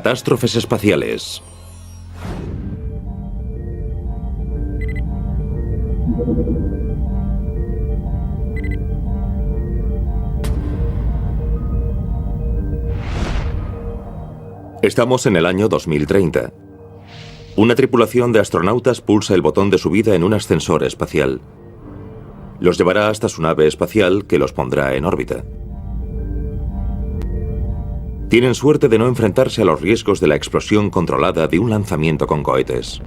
Catástrofes espaciales. Estamos en el año 2030. Una tripulación de astronautas pulsa el botón de subida en un ascensor espacial. Los llevará hasta su nave espacial que los pondrá en órbita. Tienen suerte de no enfrentarse a los riesgos de la explosión controlada de un lanzamiento con cohetes.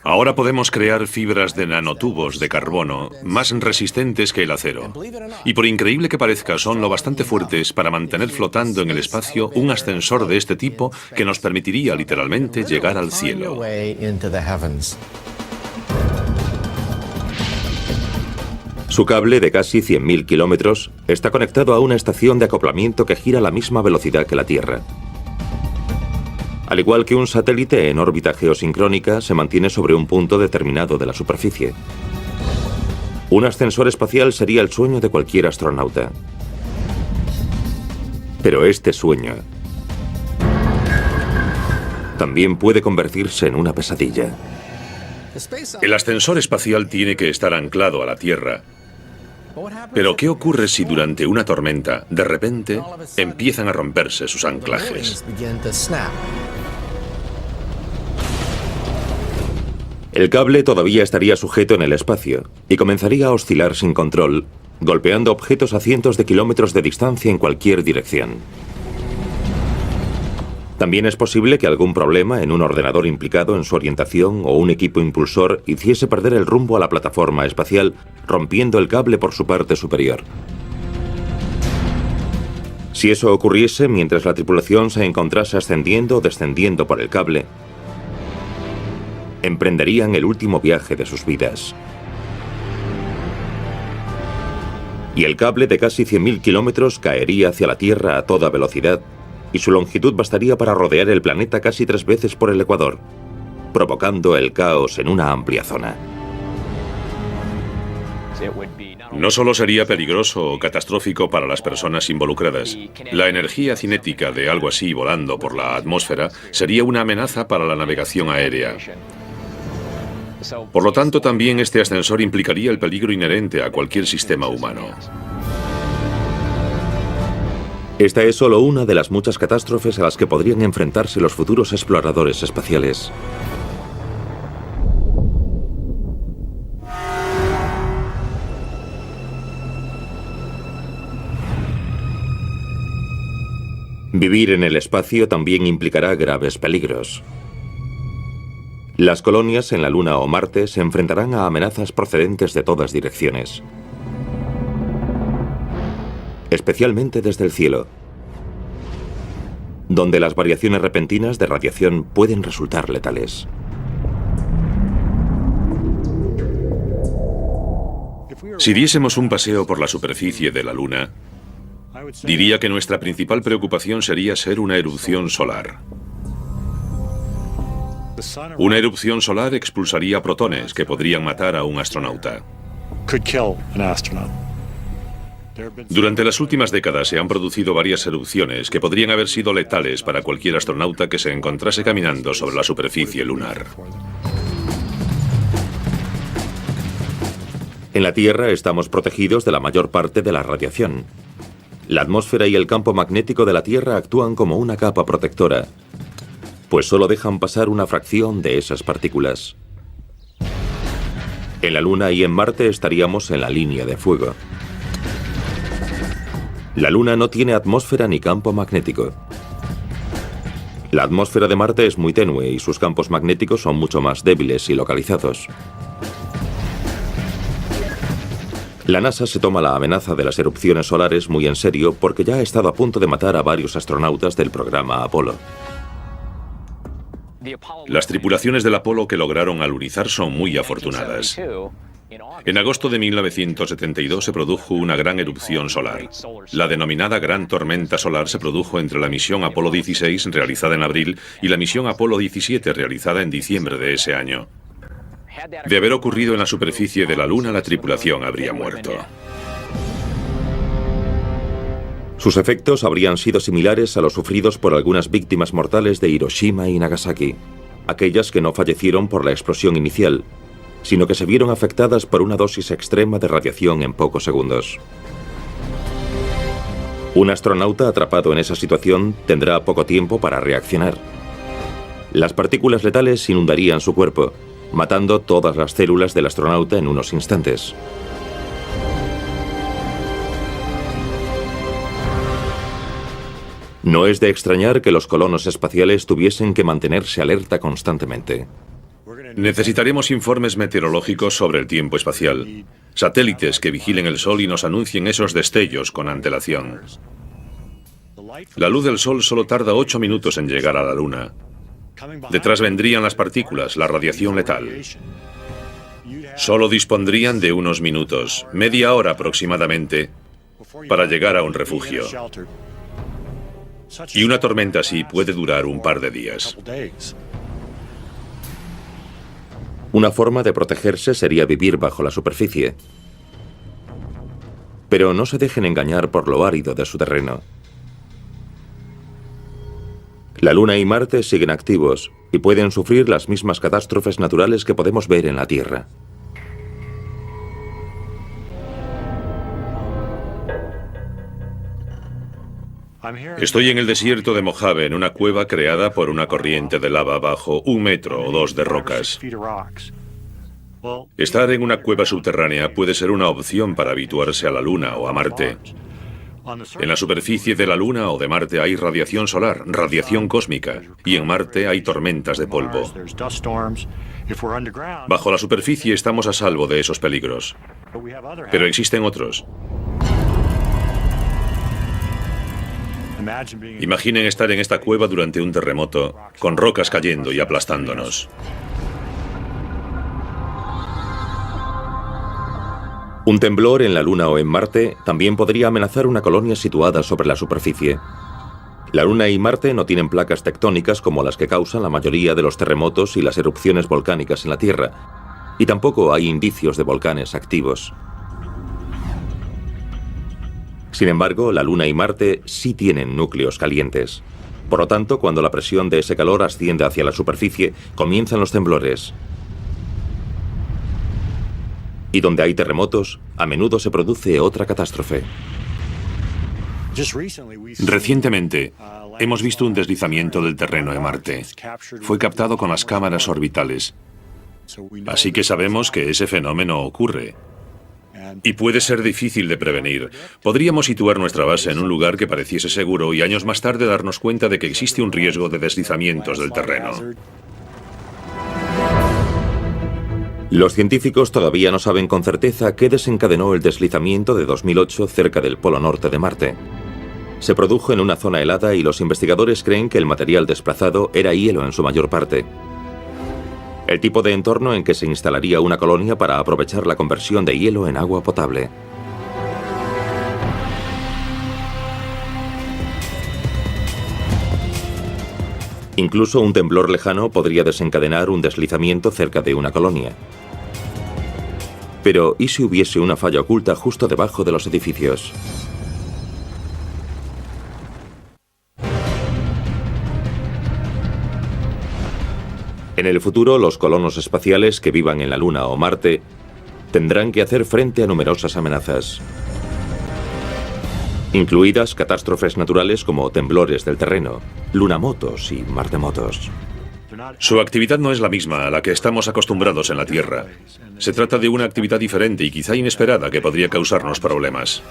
Ahora podemos crear fibras de nanotubos de carbono más resistentes que el acero. Y por increíble que parezca, son lo bastante fuertes para mantener flotando en el espacio un ascensor de este tipo que nos permitiría literalmente llegar al cielo. Su cable de casi 100.000 kilómetros está conectado a una estación de acoplamiento que gira a la misma velocidad que la Tierra. Al igual que un satélite en órbita geosincrónica, se mantiene sobre un punto determinado de la superficie. Un ascensor espacial sería el sueño de cualquier astronauta. Pero este sueño también puede convertirse en una pesadilla. El ascensor espacial tiene que estar anclado a la Tierra. Pero ¿qué ocurre si durante una tormenta, de repente, empiezan a romperse sus anclajes? El cable todavía estaría sujeto en el espacio y comenzaría a oscilar sin control, golpeando objetos a cientos de kilómetros de distancia en cualquier dirección. También es posible que algún problema en un ordenador implicado en su orientación o un equipo impulsor hiciese perder el rumbo a la plataforma espacial, rompiendo el cable por su parte superior. Si eso ocurriese mientras la tripulación se encontrase ascendiendo o descendiendo por el cable, emprenderían el último viaje de sus vidas. Y el cable de casi 100.000 kilómetros caería hacia la Tierra a toda velocidad, y su longitud bastaría para rodear el planeta casi 3 veces por el ecuador, provocando el caos en una amplia zona. No solo sería peligroso o catastrófico para las personas involucradas. La energía cinética de algo así volando por la atmósfera sería una amenaza para la navegación aérea. Por lo tanto, también este ascensor implicaría el peligro inherente a cualquier sistema humano. Esta es solo una de las muchas catástrofes a las que podrían enfrentarse los futuros exploradores espaciales. Vivir en el espacio también implicará graves peligros. Las colonias en la Luna o Marte se enfrentarán a amenazas procedentes de todas direcciones, especialmente desde el cielo, donde las variaciones repentinas de radiación pueden resultar letales. Si diésemos un paseo por la superficie de la Luna, diría que nuestra principal preocupación sería ser una erupción solar. Una erupción solar expulsaría protones que podrían matar a un astronauta. Durante las últimas décadas se han producido varias erupciones que podrían haber sido letales para cualquier astronauta que se encontrase caminando sobre la superficie lunar. En la Tierra estamos protegidos de la mayor parte de la radiación. La atmósfera y el campo magnético de la Tierra actúan como una capa protectora, pues solo dejan pasar una fracción de esas partículas. En la Luna y en Marte estaríamos en la línea de fuego. La Luna no tiene atmósfera ni campo magnético. La atmósfera de Marte es muy tenue y sus campos magnéticos son mucho más débiles y localizados. La NASA se toma la amenaza de las erupciones solares muy en serio porque ya ha estado a punto de matar a varios astronautas del programa Apolo. Las tripulaciones del Apolo que lograron alunizar son muy afortunadas. En agosto de 1972 se produjo una gran erupción solar. La denominada Gran Tormenta Solar se produjo entre la misión Apolo 16, realizada en abril, y la misión Apolo 17, realizada en diciembre de ese año. De haber ocurrido en la superficie de la Luna, la tripulación habría muerto. Sus efectos habrían sido similares a los sufridos por algunas víctimas mortales de Hiroshima y Nagasaki, aquellas que no fallecieron por la explosión inicial, sino que se vieron afectadas por una dosis extrema de radiación en pocos segundos. Un astronauta atrapado en esa situación tendrá poco tiempo para reaccionar. Las partículas letales inundarían su cuerpo, matando todas las células del astronauta en unos instantes. No es de extrañar que los colonos espaciales tuviesen que mantenerse alerta constantemente. Necesitaremos informes meteorológicos sobre el tiempo espacial, satélites que vigilen el Sol y nos anuncien esos destellos con antelación. La luz del Sol solo tarda 8 minutos en llegar a la Luna. Detrás vendrían las partículas, la radiación letal. Solo dispondrían de unos minutos, media hora aproximadamente, para llegar a un refugio. Y una tormenta así puede durar un par de días. Una forma de protegerse sería vivir bajo la superficie. Pero no se dejen engañar por lo árido de su terreno. La Luna y Marte siguen activos y pueden sufrir las mismas catástrofes naturales que podemos ver en la Tierra. Estoy en el desierto de Mojave, en una cueva creada por una corriente de lava bajo 1 metro o 2 de rocas. Estar en una cueva subterránea puede ser una opción para habituarse a la Luna o a Marte. En la superficie de la Luna o de Marte hay radiación solar, radiación cósmica, y en Marte hay tormentas de polvo. Bajo la superficie estamos a salvo de esos peligros, pero existen otros. Imaginen estar en esta cueva durante un terremoto, con rocas cayendo y aplastándonos. Un temblor en la Luna o en Marte también podría amenazar una colonia situada sobre la superficie. La Luna y Marte no tienen placas tectónicas como las que causan la mayoría de los terremotos y las erupciones volcánicas en la Tierra, y tampoco hay indicios de volcanes activos. Sin embargo, la Luna y Marte sí tienen núcleos calientes. Por lo tanto, cuando la presión de ese calor asciende hacia la superficie, comienzan los temblores. Y donde hay terremotos, a menudo se produce otra catástrofe. Recientemente, hemos visto un deslizamiento del terreno de Marte. Fue captado con las cámaras orbitales. Así que sabemos que ese fenómeno ocurre. Y puede ser difícil de prevenir. Podríamos situar nuestra base en un lugar que pareciese seguro y años más tarde darnos cuenta de que existe un riesgo de deslizamientos del terreno. Los científicos todavía no saben con certeza qué desencadenó el deslizamiento de 2008 cerca del polo norte de Marte. Se produjo en una zona helada y los investigadores creen que el material desplazado era hielo en su mayor parte. El tipo de entorno en que se instalaría una colonia para aprovechar la conversión de hielo en agua potable. Incluso un temblor lejano podría desencadenar un deslizamiento cerca de una colonia. Pero, ¿y si hubiese una falla oculta justo debajo de los edificios? En el futuro, los colonos espaciales que vivan en la Luna o Marte tendrán que hacer frente a numerosas amenazas, incluidas catástrofes naturales como temblores del terreno, lunamotos y martemotos. Su actividad no es la misma a la que estamos acostumbrados en la Tierra. Se trata de una actividad diferente y quizá inesperada que podría causarnos problemas.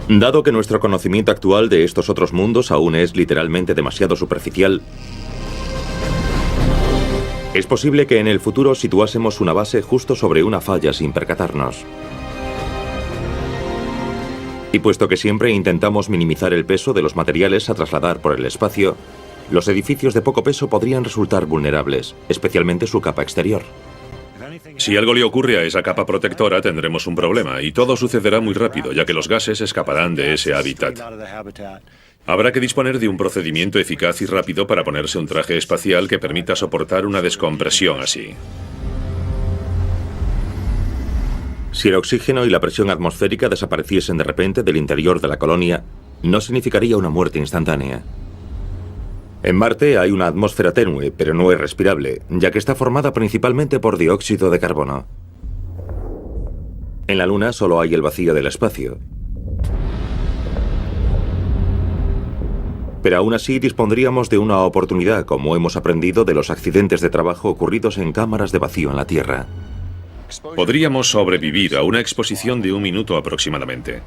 Dado que nuestro conocimiento actual de estos otros mundos aún es literalmente demasiado superficial, es posible que en el futuro situásemos una base justo sobre una falla sin percatarnos. Y puesto que siempre intentamos minimizar el peso de los materiales a trasladar por el espacio, los edificios de poco peso podrían resultar vulnerables, especialmente su capa exterior. Si algo le ocurre a esa capa protectora, tendremos un problema, y todo sucederá muy rápido, ya que los gases escaparán de ese hábitat. Habrá que disponer de un procedimiento eficaz y rápido para ponerse un traje espacial que permita soportar una descompresión así. Si el oxígeno y la presión atmosférica desapareciesen de repente del interior de la colonia, no significaría una muerte instantánea. En Marte hay una atmósfera tenue, pero no es respirable, ya que está formada principalmente por dióxido de carbono. En la Luna solo hay el vacío del espacio. Pero aún así dispondríamos de una oportunidad, como hemos aprendido de los accidentes de trabajo ocurridos en cámaras de vacío en la Tierra. Podríamos sobrevivir a una exposición de 1 minuto aproximadamente.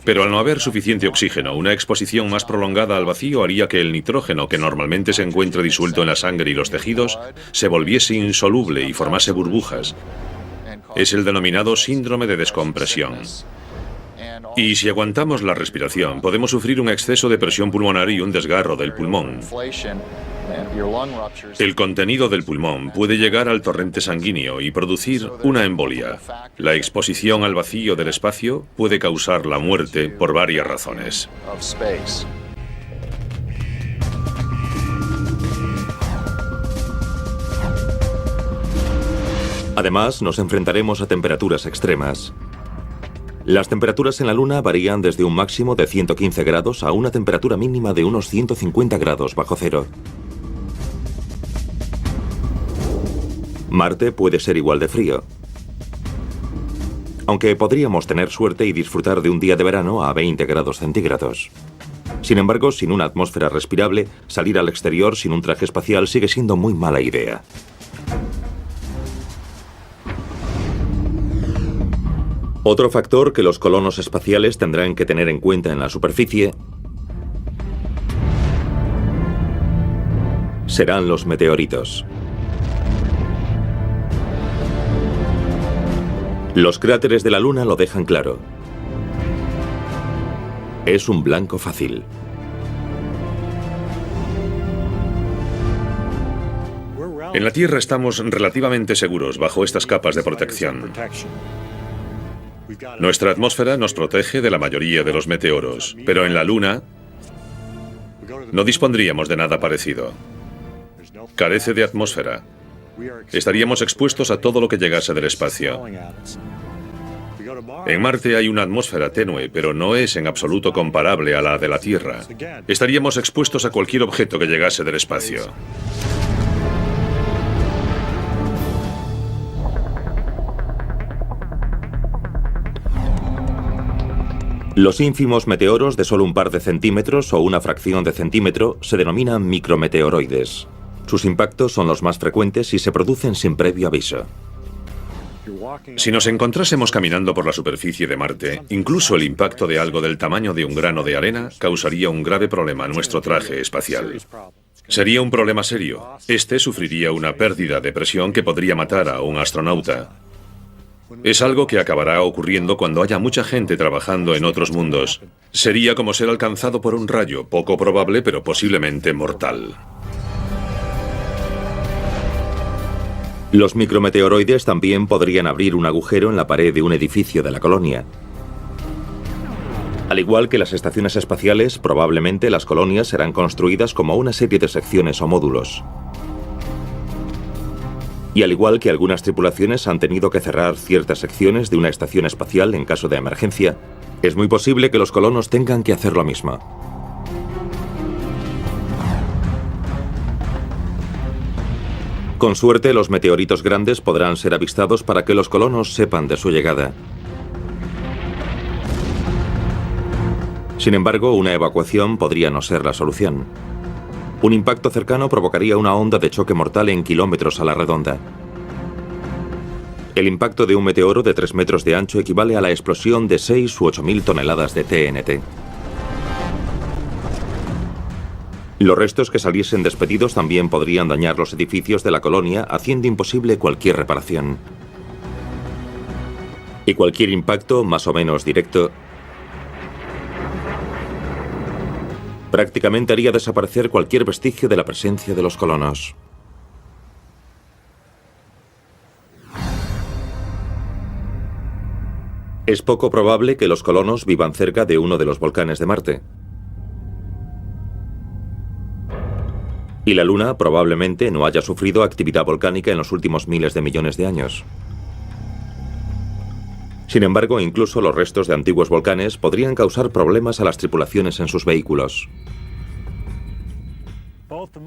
Pero al no haber suficiente oxígeno, una exposición más prolongada al vacío haría que el nitrógeno, que normalmente se encuentra disuelto en la sangre y los tejidos, se volviese insoluble y formase burbujas. Es el denominado síndrome de descompresión. Y si aguantamos la respiración, podemos sufrir un exceso de presión pulmonar y un desgarro del pulmón. El contenido del pulmón puede llegar al torrente sanguíneo y producir una embolia. La exposición al vacío del espacio puede causar la muerte por varias razones. Además, nos enfrentaremos a temperaturas extremas. Las temperaturas en la Luna varían desde un máximo de 115 grados a una temperatura mínima de unos 150 grados bajo cero. Marte puede ser igual de frío, aunque podríamos tener suerte y disfrutar de un día de verano a 20 grados centígrados. Sin embargo, sin una atmósfera respirable, salir al exterior sin un traje espacial sigue siendo muy mala idea. Otro factor que los colonos espaciales tendrán que tener en cuenta en la superficie serán los meteoritos. Los cráteres de la Luna lo dejan claro. Es un blanco fácil. En la Tierra estamos relativamente seguros bajo estas capas de protección. Nuestra atmósfera nos protege de la mayoría de los meteoros, pero en la Luna no dispondríamos de nada parecido. Carece de atmósfera. Estaríamos expuestos a todo lo que llegase del espacio. En Marte hay una atmósfera tenue, pero no es en absoluto comparable a la de la Tierra. Estaríamos expuestos a cualquier objeto que llegase del espacio. Los ínfimos meteoros de solo un par de centímetros o una fracción de centímetro se denominan micrometeoroides. Sus impactos son los más frecuentes y se producen sin previo aviso. Si nos encontrásemos caminando por la superficie de Marte, incluso el impacto de algo del tamaño de un grano de arena causaría un grave problema a nuestro traje espacial. Sería un problema serio. Este sufriría una pérdida de presión que podría matar a un astronauta. Es algo que acabará ocurriendo cuando haya mucha gente trabajando en otros mundos. Sería como ser alcanzado por un rayo, poco probable pero posiblemente mortal. Los micrometeoroides también podrían abrir un agujero en la pared de un edificio de la colonia. Al igual que las estaciones espaciales, probablemente las colonias serán construidas como una serie de secciones o módulos. Y al igual que algunas tripulaciones han tenido que cerrar ciertas secciones de una estación espacial en caso de emergencia, es muy posible que los colonos tengan que hacer lo mismo. Con suerte, los meteoritos grandes podrán ser avistados para que los colonos sepan de su llegada. Sin embargo, una evacuación podría no ser la solución. Un impacto cercano provocaría una onda de choque mortal en kilómetros a la redonda. El impacto de un meteoro de 3 metros de ancho equivale a la explosión de 6 u 8.000 toneladas de TNT. Los restos que saliesen despedidos también podrían dañar los edificios de la colonia, haciendo imposible cualquier reparación. Y cualquier impacto, más o menos directo, prácticamente haría desaparecer cualquier vestigio de la presencia de los colonos. Es poco probable que los colonos vivan cerca de uno de los volcanes de Marte. Y la Luna probablemente no haya sufrido actividad volcánica en los últimos miles de millones de años. Sin embargo, incluso los restos de antiguos volcanes podrían causar problemas a las tripulaciones en sus vehículos.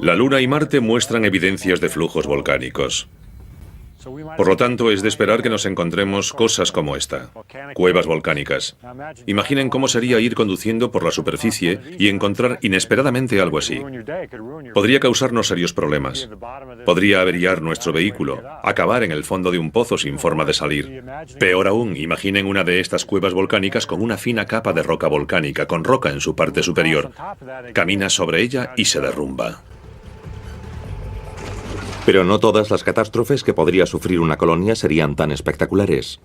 La Luna y Marte muestran evidencias de flujos volcánicos. Por lo tanto, es de esperar que nos encontremos cosas como esta, cuevas volcánicas. Imaginen cómo sería ir conduciendo por la superficie y encontrar inesperadamente algo así. Podría causarnos serios problemas. Podría averiar nuestro vehículo, acabar en el fondo de un pozo sin forma de salir. Peor aún, imaginen una de estas cuevas volcánicas con una fina capa de roca volcánica, con roca en su parte superior. Camina sobre ella y se derrumba. Pero no todas las catástrofes que podría sufrir una colonia serían tan espectaculares.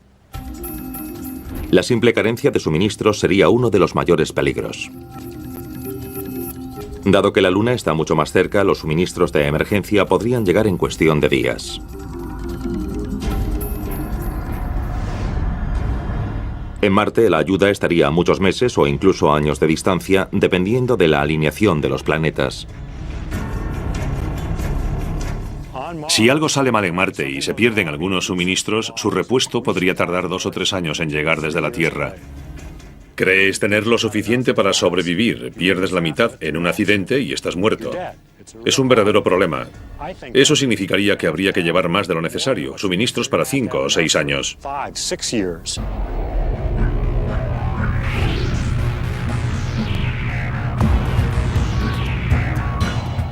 La simple carencia de suministros sería uno de los mayores peligros. Dado que la Luna está mucho más cerca, los suministros de emergencia podrían llegar en cuestión de días. En Marte, la ayuda estaría a muchos meses o incluso años de distancia, dependiendo de la alineación de los planetas. Si algo sale mal en Marte y se pierden algunos suministros, su repuesto podría tardar 2 o 3 años en llegar desde la Tierra. Crees tener lo suficiente para sobrevivir, pierdes la mitad en un accidente y estás muerto. Es un verdadero problema. Eso significaría que habría que llevar más de lo necesario, suministros para 5 o 6 años.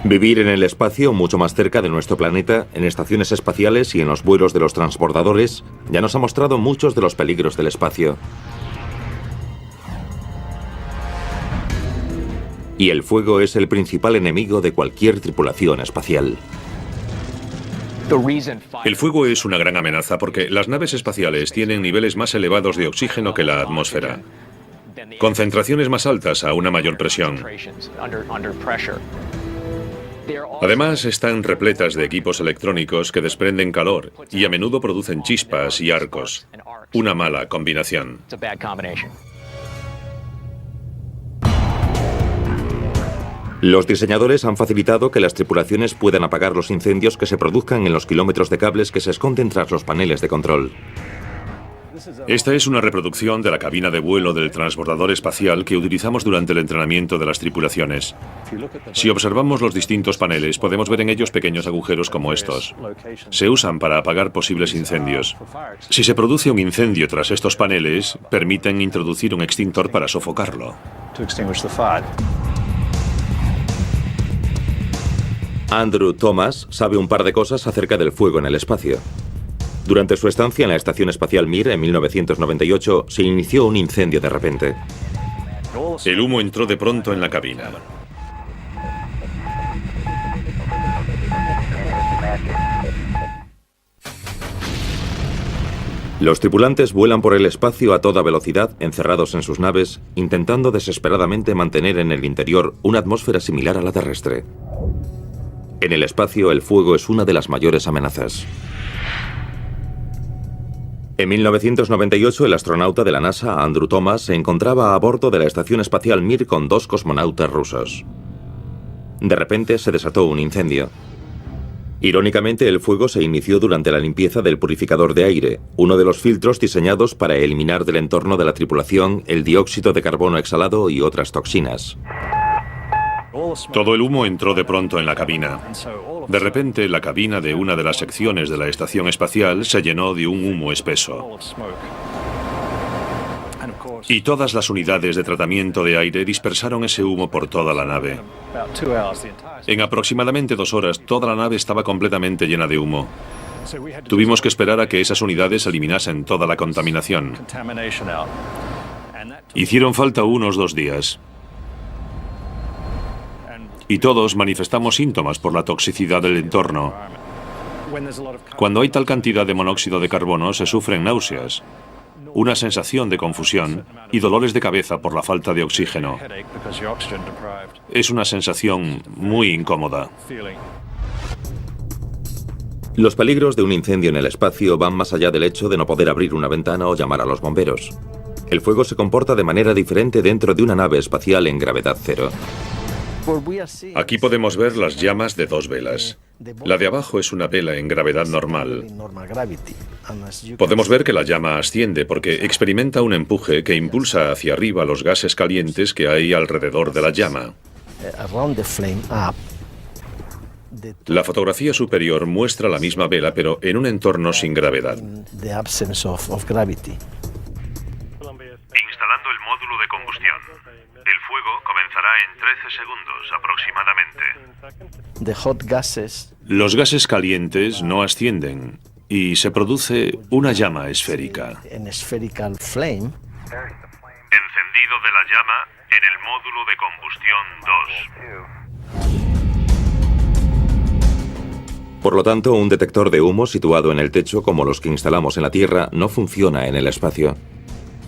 Vivir en el espacio mucho más cerca de nuestro planeta, en estaciones espaciales y en los vuelos de los transbordadores, ya nos ha mostrado muchos de los peligros del espacio. Y el fuego es el principal enemigo de cualquier tripulación espacial. El fuego es una gran amenaza porque las naves espaciales tienen niveles más elevados de oxígeno que la atmósfera. Concentraciones más altas a una mayor presión. Además, están repletas de equipos electrónicos que desprenden calor y a menudo producen chispas y arcos. Una mala combinación. Los diseñadores han facilitado que las tripulaciones puedan apagar los incendios que se produzcan en los kilómetros de cables que se esconden tras los paneles de control. Esta es una reproducción de la cabina de vuelo del transbordador espacial que utilizamos durante el entrenamiento de las tripulaciones. Si observamos los distintos paneles, podemos ver en ellos pequeños agujeros como estos. Se usan para apagar posibles incendios. Si se produce un incendio tras estos paneles, permiten introducir un extintor para sofocarlo. Andrew Thomas sabe un par de cosas acerca del fuego en el espacio. Durante su estancia en la Estación Espacial Mir en 1998, se inició un incendio de repente. El humo entró de pronto en la cabina. Los tripulantes vuelan por el espacio a toda velocidad, encerrados en sus naves, intentando desesperadamente mantener en el interior una atmósfera similar a la terrestre. En el espacio, el fuego es una de las mayores amenazas. En 1998, el astronauta de la NASA, Andrew Thomas, se encontraba a bordo de la Estación Espacial Mir con 2 cosmonautas rusos. De repente se desató un incendio. Irónicamente, el fuego se inició durante la limpieza del purificador de aire, uno de los filtros diseñados para eliminar del entorno de la tripulación el dióxido de carbono exhalado y otras toxinas. Todo el humo entró de pronto en la cabina. De repente, la cabina de una de las secciones de la estación espacial se llenó de un humo espeso. Y todas las unidades de tratamiento de aire dispersaron ese humo por toda la nave. En aproximadamente 2 horas, toda la nave estaba completamente llena de humo. Tuvimos que esperar a que esas unidades eliminasen toda la contaminación. Hicieron falta unos 2 días. Y todos manifestamos síntomas por la toxicidad del entorno. Cuando hay tal cantidad de monóxido de carbono, se sufren náuseas, una sensación de confusión y dolores de cabeza por la falta de oxígeno. Es una sensación muy incómoda. Los peligros de un incendio en el espacio van más allá del hecho de no poder abrir una ventana o llamar a los bomberos. El fuego se comporta de manera diferente dentro de una nave espacial en gravedad cero. Aquí podemos ver las llamas de dos velas. La de abajo es una vela en gravedad normal. Podemos ver que la llama asciende porque experimenta un empuje que impulsa hacia arriba los gases calientes que hay alrededor de la llama. La fotografía superior muestra la misma vela, pero en un entorno sin gravedad. Instalando el módulo de combustión. El fuego comenzará en 13 segundos aproximadamente. Los gases calientes no ascienden y se produce una llama esférica. Encendido de la llama en el módulo de combustión 2. Por lo tanto, un detector de humo situado en el techo, como los que instalamos en la Tierra, no funciona en el espacio.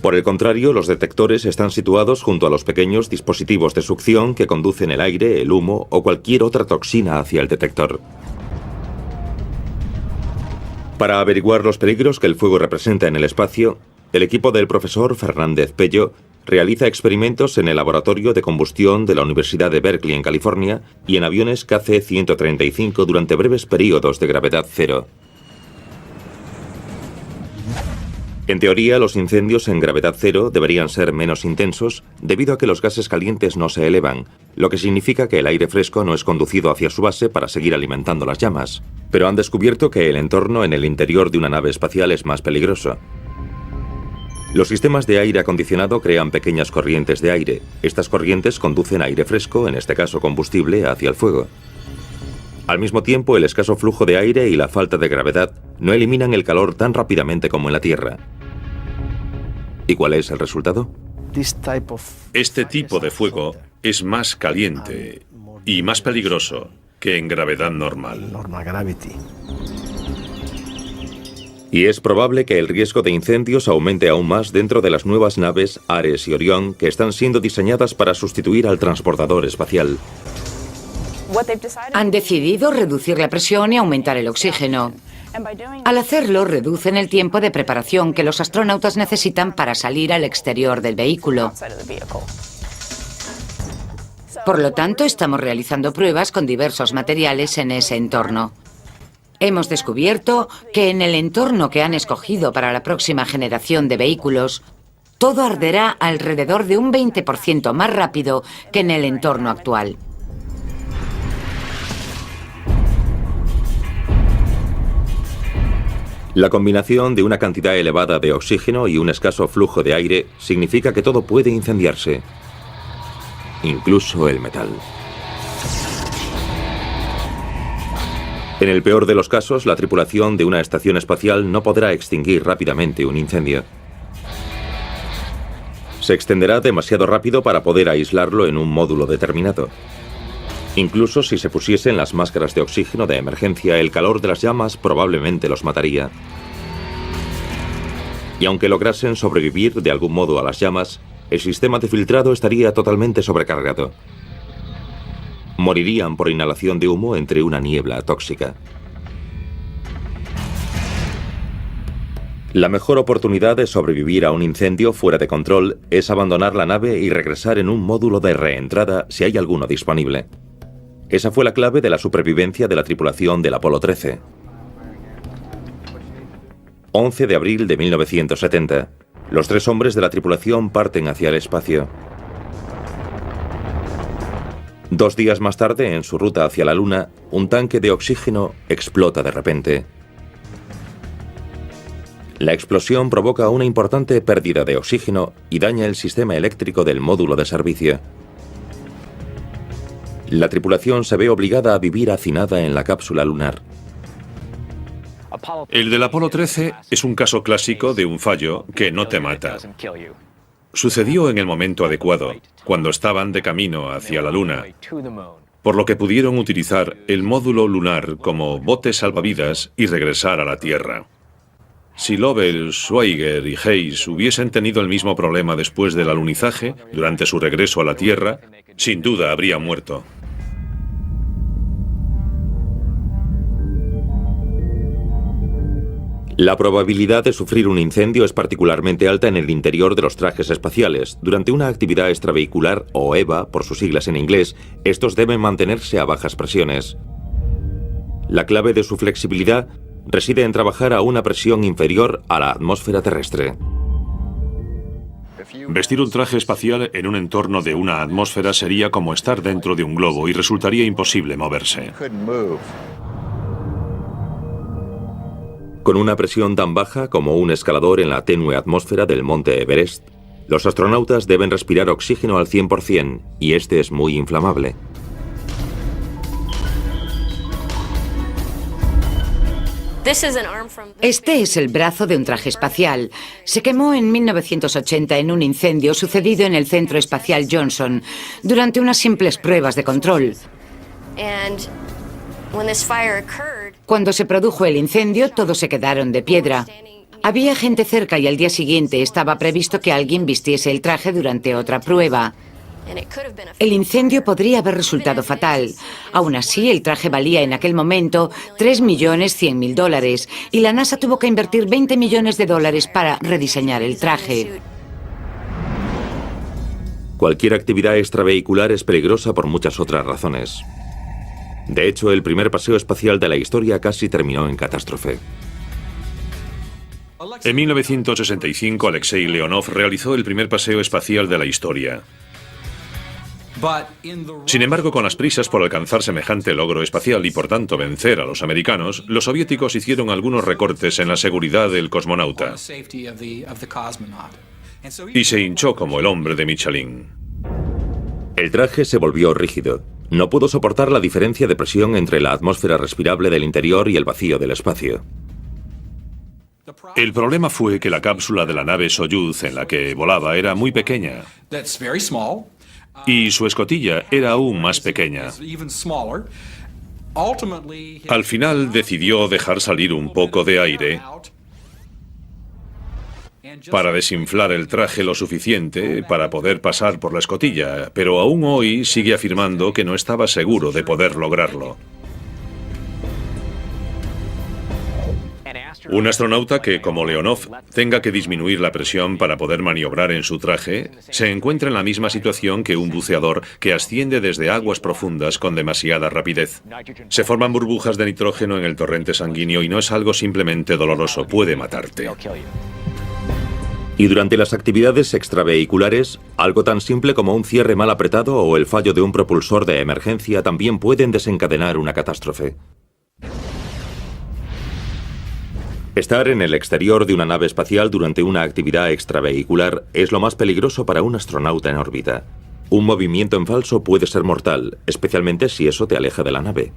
Por el contrario, los detectores están situados junto a los pequeños dispositivos de succión que conducen el aire, el humo o cualquier otra toxina hacia el detector. Para averiguar los peligros que el fuego representa en el espacio, el equipo del profesor Fernández Pello realiza experimentos en el laboratorio de combustión de la Universidad de Berkeley en California y en aviones KC-135 durante breves periodos de gravedad cero. En teoría, los incendios en gravedad cero deberían ser menos intensos debido a que los gases calientes no se elevan, lo que significa que el aire fresco no es conducido hacia su base para seguir alimentando las llamas. Pero han descubierto que el entorno en el interior de una nave espacial es más peligroso. Los sistemas de aire acondicionado crean pequeñas corrientes de aire. Estas corrientes conducen aire fresco, en este caso combustible, hacia el fuego. Al mismo tiempo, el escaso flujo de aire y la falta de gravedad no eliminan el calor tan rápidamente como en la Tierra. ¿Y cuál es el resultado? Este tipo de fuego es más caliente y más peligroso que en gravedad normal. Y es probable que el riesgo de incendios aumente aún más dentro de las nuevas naves Ares y Orión que están siendo diseñadas para sustituir al transportador espacial. Han decidido reducir la presión y aumentar el oxígeno. Al hacerlo, reducen el tiempo de preparación que los astronautas necesitan para salir al exterior del vehículo. Por lo tanto, estamos realizando pruebas con diversos materiales en ese entorno. Hemos descubierto que en el entorno que han escogido para la próxima generación de vehículos, todo arderá alrededor de un 20% más rápido que en el entorno actual. La combinación de una cantidad elevada de oxígeno y un escaso flujo de aire significa que todo puede incendiarse, incluso el metal. En el peor de los casos, la tripulación de una estación espacial no podrá extinguir rápidamente un incendio. Se extenderá demasiado rápido para poder aislarlo en un módulo determinado. Incluso si se pusiesen las máscaras de oxígeno de emergencia, el calor de las llamas probablemente los mataría. Y aunque lograsen sobrevivir de algún modo a las llamas, el sistema de filtrado estaría totalmente sobrecargado. Morirían por inhalación de humo entre una niebla tóxica. La mejor oportunidad de sobrevivir a un incendio fuera de control es abandonar la nave y regresar en un módulo de reentrada si hay alguno disponible. Esa fue la clave de la supervivencia de la tripulación del Apolo 13. 11 de abril de 1970. Los 3 hombres de la tripulación parten hacia el espacio. 2 días más tarde, en su ruta hacia la Luna, un tanque de oxígeno explota de repente. La explosión provoca una importante pérdida de oxígeno y daña el sistema eléctrico del módulo de servicio. La tripulación se ve obligada a vivir hacinada en la cápsula lunar. El del Apolo 13 es un caso clásico de un fallo que no te mata. Sucedió en el momento adecuado, cuando estaban de camino hacia la Luna, por lo que pudieron utilizar el módulo lunar como bote salvavidas y regresar a la Tierra. Si Lovell, Schweiger y Hayes hubiesen tenido el mismo problema después del alunizaje, durante su regreso a la Tierra, sin duda habrían muerto. La probabilidad de sufrir un incendio es particularmente alta en el interior de los trajes espaciales. Durante una actividad extravehicular, o EVA, por sus siglas en inglés, estos deben mantenerse a bajas presiones. La clave de su flexibilidad reside en trabajar a una presión inferior a la atmósfera terrestre. Vestir un traje espacial en un entorno de una atmósfera sería como estar dentro de un globo y resultaría imposible moverse. Con una presión tan baja como un escalador en la tenue atmósfera del monte Everest, los astronautas deben respirar oxígeno al 100% y este es muy inflamable. Este es el brazo de un traje espacial. Se quemó en 1980 en un incendio sucedido en el Centro Espacial Johnson durante unas simples pruebas de control. Cuando se produjo el incendio, todos se quedaron de piedra. Había gente cerca y al día siguiente estaba previsto que alguien vistiese el traje durante otra prueba. El incendio podría haber resultado fatal. Aún así, el traje valía en aquel momento $3.100.000 y la NASA tuvo que invertir $20 millones para rediseñar el traje. Cualquier actividad extravehicular es peligrosa por muchas otras razones. De hecho, el primer paseo espacial de la historia casi terminó en catástrofe. En 1965, Alexei Leonov realizó el primer paseo espacial de la historia. Sin embargo, con las prisas por alcanzar semejante logro espacial y por tanto vencer a los americanos, los soviéticos hicieron algunos recortes en la seguridad del cosmonauta y se hinchó como el hombre de Michelin. El traje se volvió rígido. No pudo soportar la diferencia de presión entre la atmósfera respirable del interior y el vacío del espacio. El problema fue que la cápsula de la nave Soyuz en la que volaba era muy pequeña y su escotilla era aún más pequeña. Al final decidió dejar salir un poco de aire para desinflar el traje lo suficiente para poder pasar por la escotilla, pero aún hoy sigue afirmando que no estaba seguro de poder lograrlo. Un astronauta que, como Leonov, tenga que disminuir la presión para poder maniobrar en su traje, se encuentra en la misma situación que un buceador que asciende desde aguas profundas con demasiada rapidez. Se forman burbujas de nitrógeno en el torrente sanguíneo y no es algo simplemente doloroso, puede matarte. Y durante las actividades extravehiculares, algo tan simple como un cierre mal apretado o el fallo de un propulsor de emergencia también pueden desencadenar una catástrofe. Estar en el exterior de una nave espacial durante una actividad extravehicular es lo más peligroso para un astronauta en órbita. Un movimiento en falso puede ser mortal, especialmente si eso te aleja de la nave.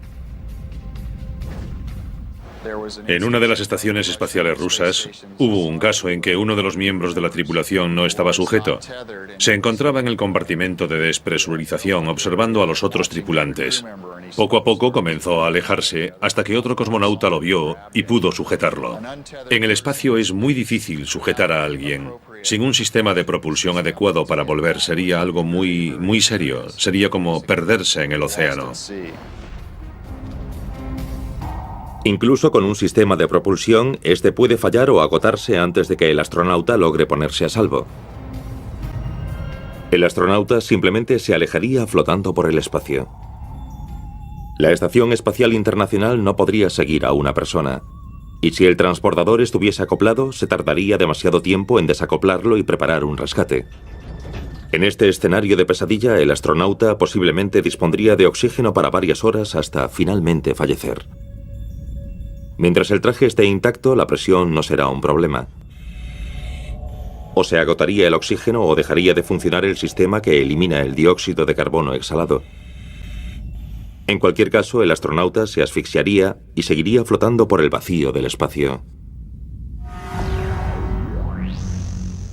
En una de las estaciones espaciales rusas, hubo un caso en que uno de los miembros de la tripulación no estaba sujeto. Se encontraba en el compartimento de despresurización observando a los otros tripulantes. Poco a poco comenzó a alejarse hasta que otro cosmonauta lo vio y pudo sujetarlo. En el espacio es muy difícil sujetar a alguien. Sin un sistema de propulsión adecuado para volver sería algo muy serio. Sería como perderse en el océano. Incluso con un sistema de propulsión, este puede fallar o agotarse antes de que el astronauta logre ponerse a salvo. El astronauta simplemente se alejaría flotando por el espacio. La Estación Espacial Internacional no podría seguir a una persona. Y si el transportador estuviese acoplado, se tardaría demasiado tiempo en desacoplarlo y preparar un rescate. En este escenario de pesadilla, el astronauta posiblemente dispondría de oxígeno para varias horas hasta finalmente fallecer. Mientras el traje esté intacto, la presión no será un problema. O se agotaría el oxígeno o dejaría de funcionar el sistema que elimina el dióxido de carbono exhalado. En cualquier caso, el astronauta se asfixiaría y seguiría flotando por el vacío del espacio.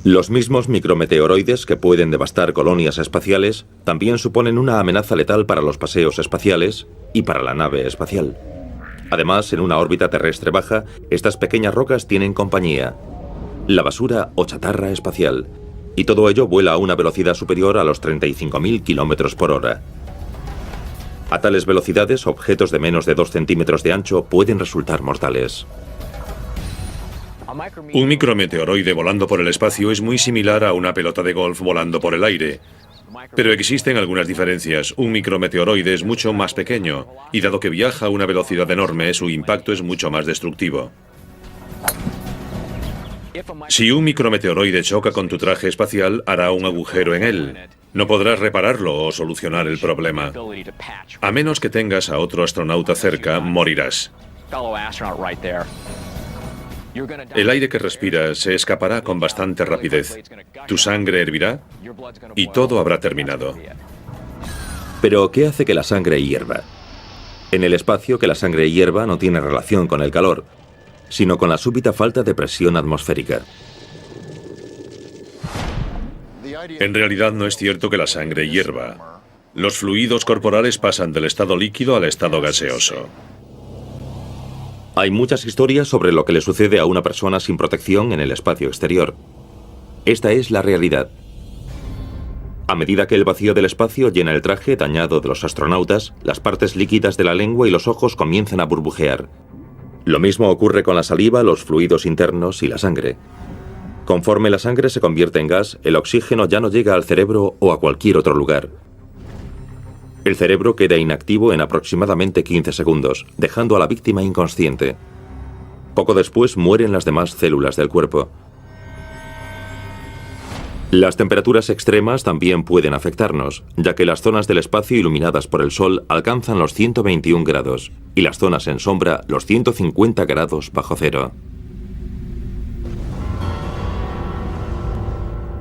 Los mismos micrometeoroides que pueden devastar colonias espaciales también suponen una amenaza letal para los paseos espaciales y para la nave espacial. Además, en una órbita terrestre baja, estas pequeñas rocas tienen compañía, la basura o chatarra espacial, y todo ello vuela a una velocidad superior a los 35.000 km por hora. A tales velocidades, objetos de menos de 2 centímetros de ancho pueden resultar mortales. Un micrometeoroide volando por el espacio es muy similar a una pelota de golf volando por el aire. Pero existen algunas diferencias. Un micrometeoroide es mucho más pequeño y dado que viaja a una velocidad enorme, su impacto es mucho más destructivo. Si un micrometeoroide choca con tu traje espacial, hará un agujero en él. No podrás repararlo o solucionar el problema. A menos que tengas a otro astronauta cerca, morirás. El aire que respiras se escapará con bastante rapidez. Tu sangre hervirá y todo habrá terminado. Pero, ¿qué hace que la sangre hierva? En el espacio, que la sangre hierva no tiene relación con el calor, sino con la súbita falta de presión atmosférica. En realidad no es cierto que la sangre hierva. Los fluidos corporales pasan del estado líquido al estado gaseoso. Hay muchas historias sobre lo que le sucede a una persona sin protección en el espacio exterior. Esta es la realidad. A medida que el vacío del espacio llena el traje dañado de los astronautas, las partes líquidas de la lengua y los ojos comienzan a burbujear. Lo mismo ocurre con la saliva, los fluidos internos y la sangre. Conforme la sangre se convierte en gas, el oxígeno ya no llega al cerebro o a cualquier otro lugar. El cerebro queda inactivo en aproximadamente 15 segundos, dejando a la víctima inconsciente. Poco después mueren las demás células del cuerpo. Las temperaturas extremas también pueden afectarnos, ya que las zonas del espacio iluminadas por el sol alcanzan los 121 grados y las zonas en sombra los 150 grados bajo cero.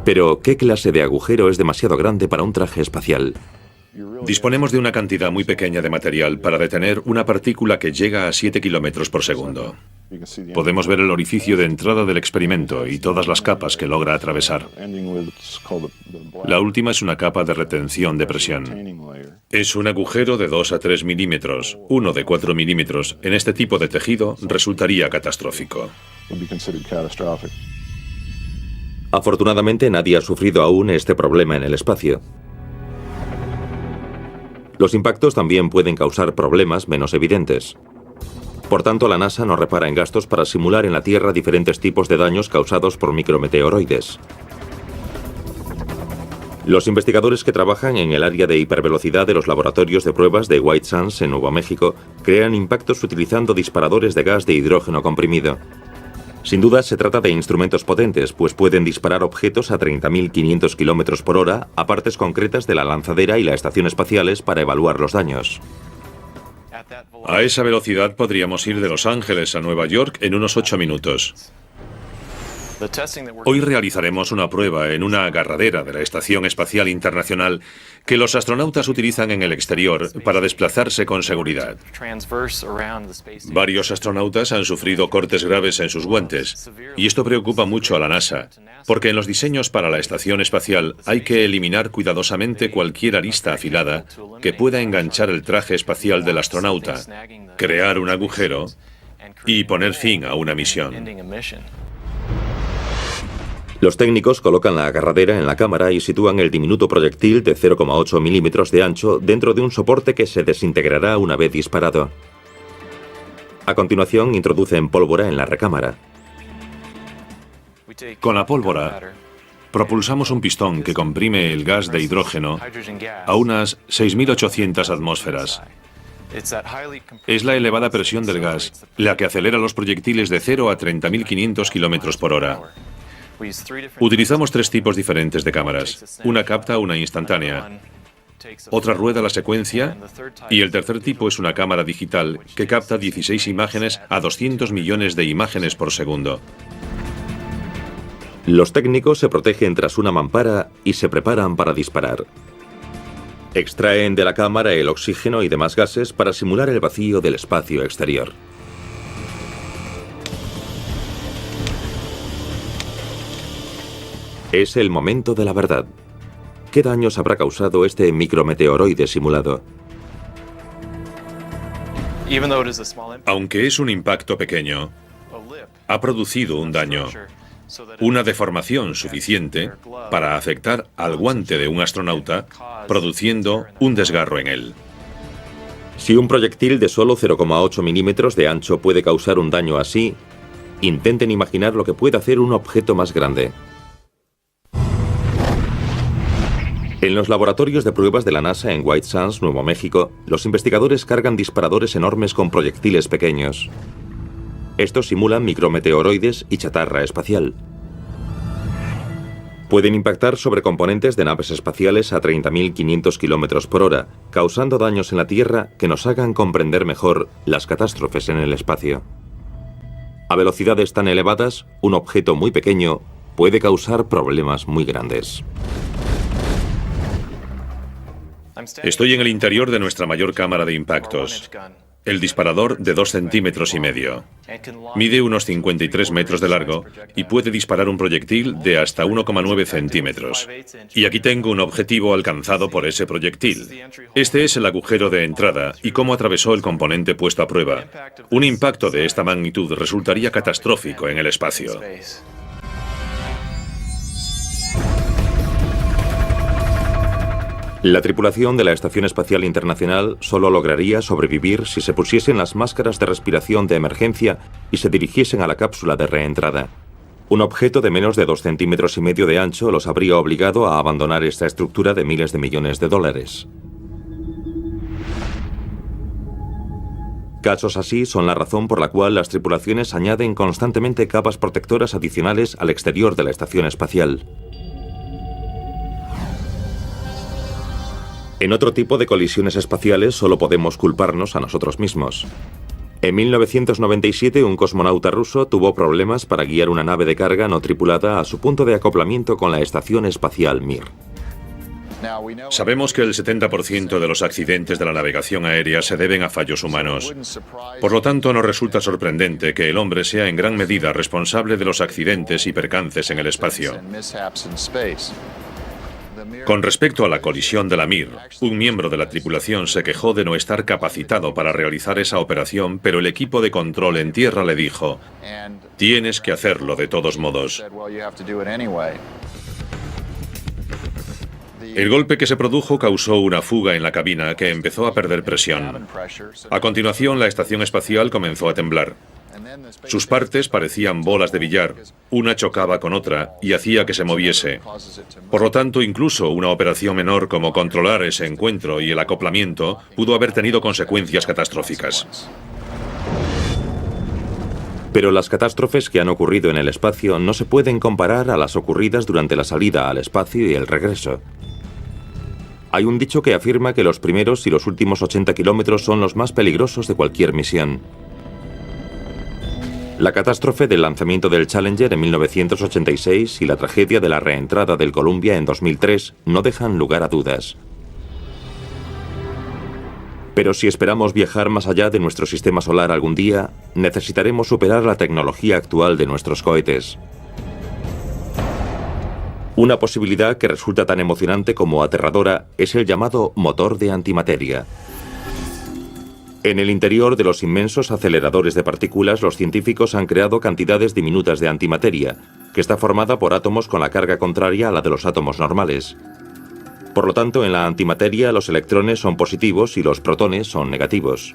Pero, ¿qué clase de agujero es demasiado grande para un traje espacial? Disponemos de una cantidad muy pequeña de material para detener una partícula que llega a 7 kilómetros por segundo. Podemos ver el orificio de entrada del experimento y todas las capas que logra atravesar. La última es una capa de retención de presión. Es un agujero de 2 a 3 milímetros. Uno de 4 milímetros en este tipo de tejido resultaría catastrófico. Afortunadamente nadie ha sufrido aún este problema en el espacio. Los impactos también pueden causar problemas menos evidentes. Por tanto, la NASA no repara en gastos para simular en la Tierra diferentes tipos de daños causados por micrometeoroides. Los investigadores que trabajan en el área de hipervelocidad de los laboratorios de pruebas de White Sands en Nuevo México crean impactos utilizando disparadores de gas de hidrógeno comprimido. Sin duda se trata de instrumentos potentes, pues pueden disparar objetos a 30.500 km por hora a partes concretas de la lanzadera y la estación espaciales para evaluar los daños. A esa velocidad podríamos ir de Los Ángeles a Nueva York en unos 8 minutos. Hoy realizaremos una prueba en una agarradera de la Estación Espacial Internacional que los astronautas utilizan en el exterior para desplazarse con seguridad. Varios astronautas han sufrido cortes graves en sus guantes, y esto preocupa mucho a la NASA, porque en los diseños para la estación espacial hay que eliminar cuidadosamente cualquier arista afilada que pueda enganchar el traje espacial del astronauta, crear un agujero y poner fin a una misión. Los técnicos colocan la agarradera en la cámara y sitúan el diminuto proyectil de 0,8 milímetros de ancho dentro de un soporte que se desintegrará una vez disparado. A continuación, introducen pólvora en la recámara. Con la pólvora, propulsamos un pistón que comprime el gas de hidrógeno a unas 6.800 atmósferas. Es la elevada presión del gas la que acelera los proyectiles de 0 a 30.500 km por hora. Utilizamos 3 tipos diferentes de cámaras. Una capta una instantánea, otra rueda la secuencia y el tercer tipo es una cámara digital que capta 16 imágenes a 200 millones de imágenes por segundo. Los técnicos se protegen tras una mampara y se preparan para disparar. Extraen de la cámara el oxígeno y demás gases para simular el vacío del espacio exterior. Es el momento de la verdad. ¿Qué daños habrá causado este micrometeoroide simulado? Aunque es un impacto pequeño, ha producido un daño, una deformación suficiente para afectar al guante de un astronauta, produciendo un desgarro en él. Si un proyectil de solo 0,8 milímetros de ancho puede causar un daño así, Intenten imaginar lo que puede hacer un objeto más grande. En los laboratorios de pruebas de la NASA en White Sands, Nuevo México, los investigadores cargan disparadores enormes con proyectiles pequeños. Estos simulan micrometeoroides y chatarra espacial. Pueden impactar sobre componentes de naves espaciales a 30.500 km por hora, causando daños en la Tierra que nos hagan comprender mejor las catástrofes en el espacio. A velocidades tan elevadas, un objeto muy pequeño puede causar problemas muy grandes. Estoy en el interior de nuestra mayor cámara de impactos. El disparador de 2,5 centímetros. Mide unos 53 metros de largo y puede disparar un proyectil de hasta 1,9 centímetros. Y aquí tengo un objetivo alcanzado por ese proyectil. Este es el agujero de entrada y cómo atravesó el componente puesto a prueba. Un impacto de esta magnitud resultaría catastrófico en el espacio. La tripulación de la Estación Espacial Internacional solo lograría sobrevivir si se pusiesen las máscaras de respiración de emergencia y se dirigiesen a la cápsula de reentrada. Un objeto de menos de 2,5 centímetros de ancho los habría obligado a abandonar esta estructura de miles de millones de dólares. Casos así son la razón por la cual las tripulaciones añaden constantemente capas protectoras adicionales al exterior de la estación espacial. En otro tipo de colisiones espaciales solo podemos culparnos a nosotros mismos. En 1997, un cosmonauta ruso tuvo problemas para guiar una nave de carga no tripulada a su punto de acoplamiento con la Estación Espacial Mir. Sabemos que el 70% de los accidentes de la navegación aérea se deben a fallos humanos. Por lo tanto, no resulta sorprendente que el hombre sea en gran medida responsable de los accidentes y percances en el espacio. Con respecto a la colisión de la Mir, un miembro de la tripulación se quejó de no estar capacitado para realizar esa operación, pero el equipo de control en tierra le dijo: "Tienes que hacerlo de todos modos". El golpe que se produjo causó una fuga en la cabina que empezó a perder presión. A continuación, la estación espacial comenzó a temblar. Sus partes parecían bolas de billar, una chocaba con otra y hacía que se moviese. Por lo tanto, incluso una operación menor como controlar ese encuentro y el acoplamiento pudo haber tenido consecuencias catastróficas. Pero las catástrofes que han ocurrido en el espacio no se pueden comparar a las ocurridas durante la salida al espacio y el regreso. Hay un dicho que afirma que los primeros y los últimos 80 kilómetros son los más peligrosos de cualquier misión. La catástrofe del lanzamiento del Challenger en 1986 y la tragedia de la reentrada del Columbia en 2003 no dejan lugar a dudas. Pero si esperamos viajar más allá de nuestro sistema solar algún día, necesitaremos superar la tecnología actual de nuestros cohetes. Una posibilidad que resulta tan emocionante como aterradora es el llamado motor de antimateria. En el interior de los inmensos aceleradores de partículas, los científicos han creado cantidades diminutas de antimateria, que está formada por átomos con la carga contraria a la de los átomos normales. Por lo tanto, en la antimateria los electrones son positivos y los protones son negativos.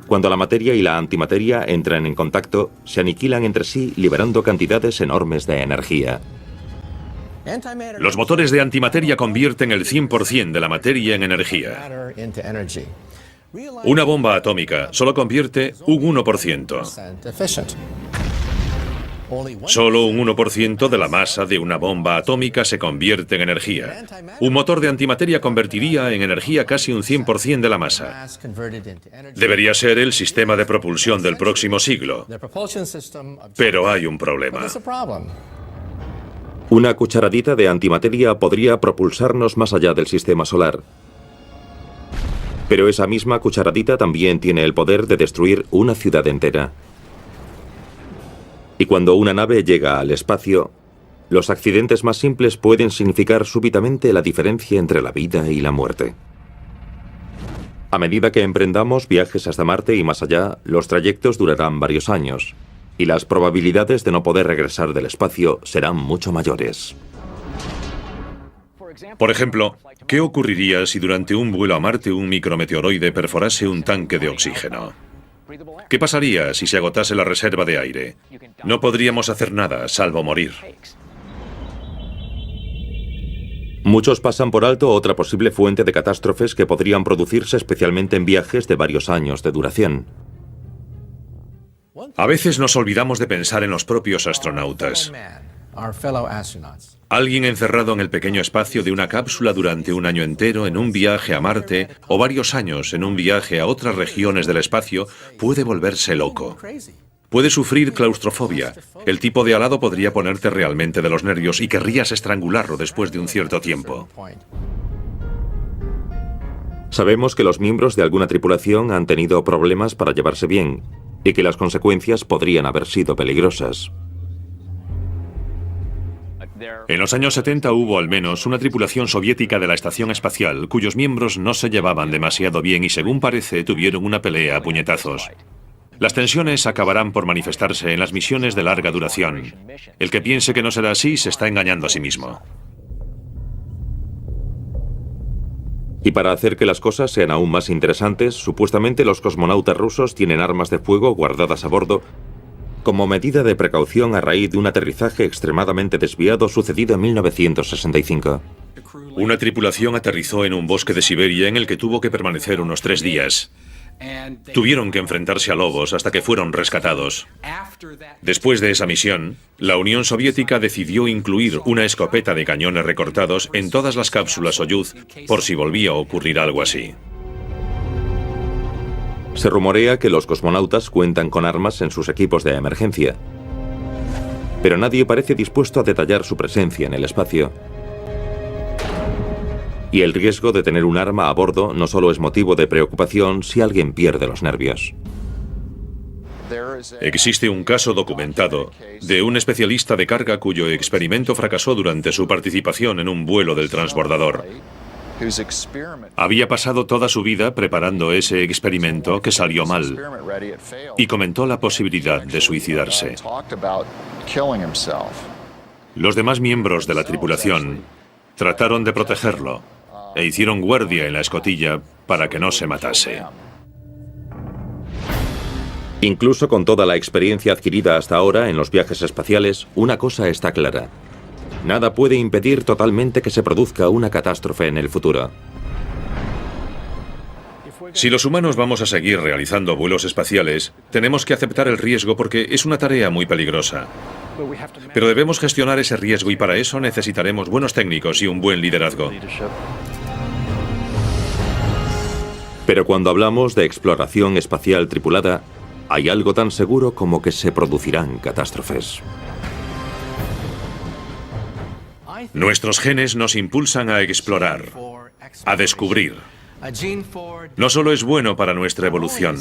Cuando la materia y la antimateria entran en contacto, se aniquilan entre sí, liberando cantidades enormes de energía. Los motores de antimateria convierten el 100% de la materia en energía. Una bomba atómica solo convierte un 1%. Solo un 1% de la masa de una bomba atómica se convierte en energía. Un motor de antimateria convertiría en energía casi un 100% de la masa. Debería ser el sistema de propulsión del próximo siglo. Pero hay un problema. Una cucharadita de antimateria podría propulsarnos más allá del sistema solar. Pero esa misma cucharadita también tiene el poder de destruir una ciudad entera. Y cuando una nave llega al espacio, los accidentes más simples pueden significar súbitamente la diferencia entre la vida y la muerte. A medida que emprendamos viajes hasta Marte y más allá, los trayectos durarán varios años, y las probabilidades de no poder regresar del espacio serán mucho mayores. Por ejemplo, ¿qué ocurriría si durante un vuelo a Marte un micrometeoroide perforase un tanque de oxígeno? ¿Qué pasaría si se agotase la reserva de aire? No podríamos hacer nada, salvo morir. Muchos pasan por alto otra posible fuente de catástrofes que podrían producirse especialmente en viajes de varios años de duración. A veces nos olvidamos de pensar en los propios astronautas. Alguien encerrado en el pequeño espacio de una cápsula durante un año entero en un viaje a Marte o varios años en un viaje a otras regiones del espacio puede volverse loco. Puede sufrir claustrofobia. El tipo de alado podría ponerte realmente de los nervios y querrías estrangularlo después de un cierto tiempo. Sabemos que los miembros de alguna tripulación han tenido problemas para llevarse bien y que las consecuencias podrían haber sido peligrosas. En los años 70 hubo al menos una tripulación soviética de la estación espacial cuyos miembros no se llevaban demasiado bien y, según parece, tuvieron una pelea a puñetazos. Las tensiones acabarán por manifestarse en las misiones de larga duración. El que piense que no será así se está engañando a sí mismo. Y para hacer que las cosas sean aún más interesantes, supuestamente los cosmonautas rusos tienen armas de fuego guardadas a bordo como medida de precaución a raíz de un aterrizaje extremadamente desviado sucedido en 1965. Una tripulación aterrizó en un bosque de Siberia en el que tuvo que permanecer unos 3 días. Tuvieron que enfrentarse a lobos hasta que fueron rescatados. Después de esa misión, la Unión Soviética decidió incluir una escopeta de cañones recortados en todas las cápsulas Soyuz por si volvía a ocurrir algo así. Se rumorea que los cosmonautas cuentan con armas en sus equipos de emergencia, pero nadie parece dispuesto a detallar su presencia en el espacio. Y el riesgo de tener un arma a bordo no solo es motivo de preocupación si alguien pierde los nervios. Existe un caso documentado de un especialista de carga cuyo experimento fracasó durante su participación en un vuelo del transbordador. Había pasado toda su vida preparando ese experimento que salió mal y comentó la posibilidad de suicidarse. Los demás miembros de la tripulación trataron de protegerlo e hicieron guardia en la escotilla para que no se matase. Incluso con toda la experiencia adquirida hasta ahora en los viajes espaciales, una cosa está clara. Nada puede impedir totalmente que se produzca una catástrofe en el futuro. Si los humanos vamos a seguir realizando vuelos espaciales, tenemos que aceptar el riesgo porque es una tarea muy peligrosa. Pero debemos gestionar ese riesgo y para eso necesitaremos buenos técnicos y un buen liderazgo. Pero cuando hablamos de exploración espacial tripulada, hay algo tan seguro como que se producirán catástrofes. Nuestros genes nos impulsan a explorar, a descubrir. No solo es bueno para nuestra evolución,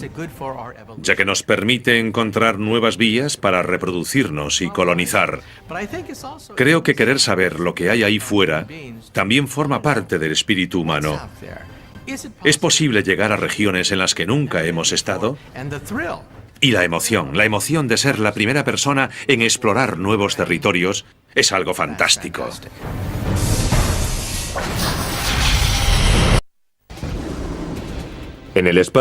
ya que nos permite encontrar nuevas vías para reproducirnos y colonizar. Creo que querer saber lo que hay ahí fuera también forma parte del espíritu humano. ¿Es posible llegar a regiones en las que nunca hemos estado? Y la emoción de ser la primera persona en explorar nuevos territorios es algo fantástico. En el espacio